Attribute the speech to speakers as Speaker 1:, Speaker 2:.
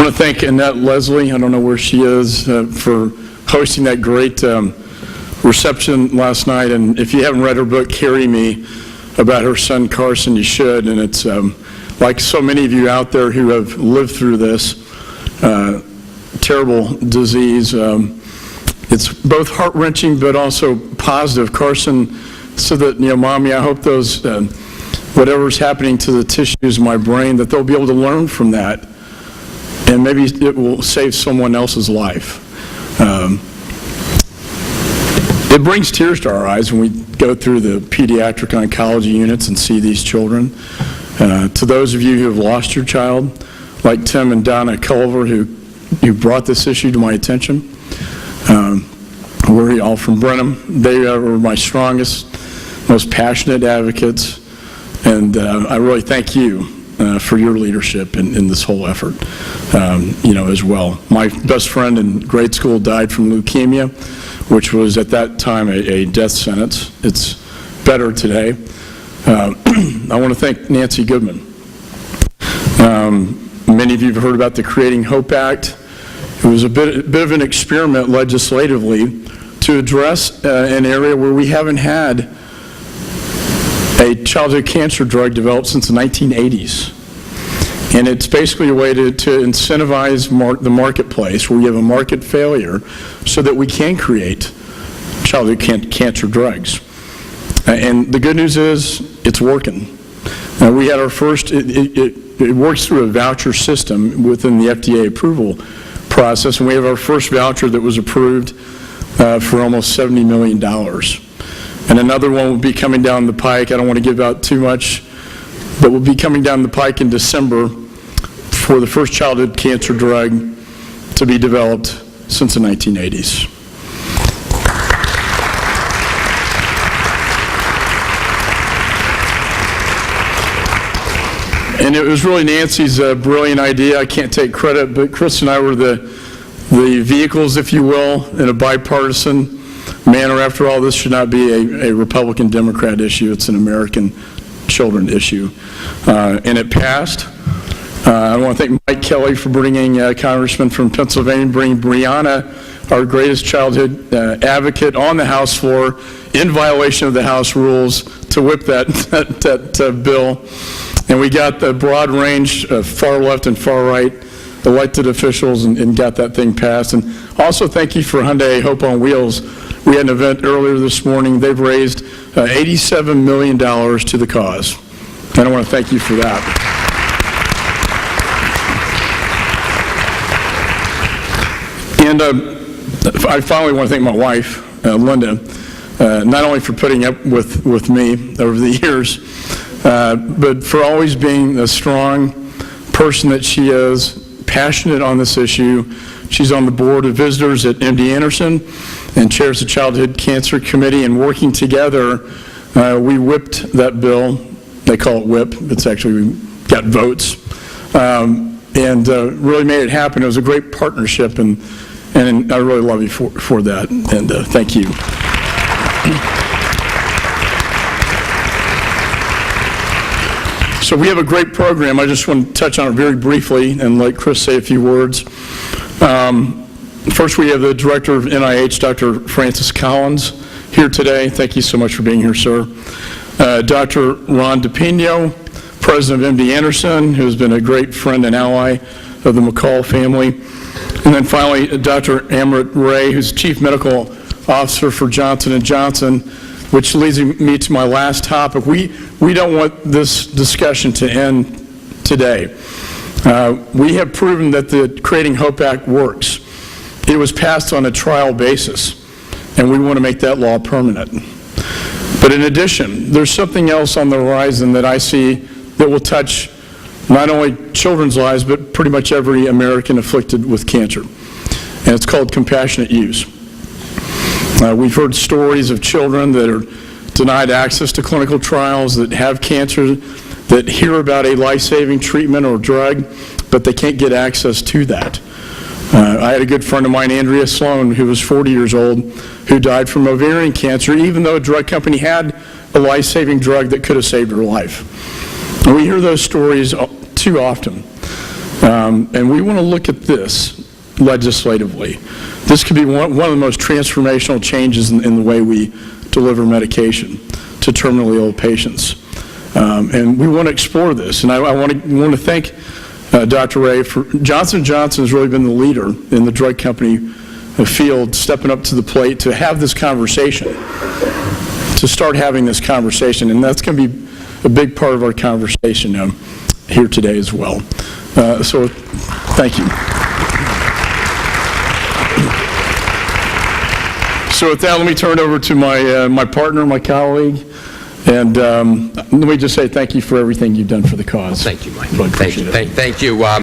Speaker 1: want to thank Annette Leslie, I don't know where she is, for hosting that great reception last night. And if you haven't read her book, Carry Me, about her son Carson, you should. And it's like so many of you out there who have lived through this terrible disease. It's both heart-wrenching but also positive. Carson said that, Mommy, I hope those, whatever's happening to the tissues of my brain, that they'll be able to learn from that. And maybe it will save someone else's life. It brings tears to our eyes when we go through the pediatric oncology units and see these children. To those of you who have lost your child, like Tim and Donna Culver, who brought this issue to my attention, we're all from Brenham. They were my strongest, most passionate advocates, and I really thank you for your leadership in this whole effort, as well. My best friend in grade school died from leukemia, which was at that time a death sentence. It's better today. I want to thank Nancy Goodman. Many of you have heard about the Creating Hope Act. It was a bit of an experiment legislatively to address an area where we haven't had a childhood cancer drug developed since the 1980s. And it's basically a way to incentivize the marketplace where we have a market failure so that we can create childhood cancer drugs. And the good news is it's working. We had our first, it works through a voucher system within the FDA approval process, and we have our first voucher that was approved for almost $70 million. And another one will be coming down the pike. I don't want to give out too much, but will be coming down the pike in December for the first childhood cancer drug to be developed since the 1980s. And it was really Nancy's brilliant idea. I can't take credit, but Chris and I were the vehicles, if you will, in a bipartisan manner. After all, this should not be a Republican-Democrat issue. It's an American children issue. And it passed. I want to thank Mike Kelly for bringing Congressman from Pennsylvania, bringing Brianna, our greatest childhood advocate, on the House floor in violation of the House rules to whip that bill. And we got the broad range of far left and far right elected officials and got that thing passed. And also thank you for Hyundai Hope on Wheels. We had an event earlier this morning. They've raised $87 million to the cause. And I want to thank you for that. And I finally want to thank my wife, Linda, not only for putting up with me over the years, but for always being the strong person that she is, passionate on this issue. She's on the board of visitors at MD Anderson and chairs the Childhood Cancer Committee, and working together, we whipped that bill. They call it whip. It's actually, we got votes, and really made it happen. It was a great partnership, and I really love you for that, and thank you. So we have a great program. I just want to touch on it very briefly and let Chris say a few words. First, we have the director of NIH, Dr. Francis Collins, here today. Thank you so much for being here, sir. Dr. Ron DePino, president of MD Anderson, who's been a great friend and ally of the McCaul family. And then finally, Dr. Amrit Ray, who's chief medical officer for Johnson & Johnson, which leads me to my last topic. We don't want this discussion to end today. We have proven that the Creating Hope Act works. It was passed on a trial basis, and we want to make that law permanent. But in addition, there's something else on the horizon that I see that will touch not only children's lives, but pretty much every American afflicted with cancer. And it's called compassionate use. We've heard stories of children that are denied access to clinical trials, that have cancer, that hear about a life-saving treatment or drug, but they can't get access to that. I had a good friend of mine, Andrea Sloan, who was 40 years old, who died from ovarian cancer, even though a drug company had a life-saving drug that could have saved her life. And we hear those stories too often. And we want to look at this legislatively. This could be one of the most transformational changes in the way we deliver medication to terminally ill patients. And we want to explore this. And I want to thank Dr. Ray for Johnson & Johnson has really been the leader in the drug company field, stepping up to the plate to have this conversation, to start having this conversation. And that's going to be a big part of our conversation here today as well. So thank you. So with that, let me turn it over to my partner, my colleague, and let me just say thank you for everything you've done for the cause.
Speaker 2: Thank you, Mike.
Speaker 1: Really appreciate it.
Speaker 2: Thank you.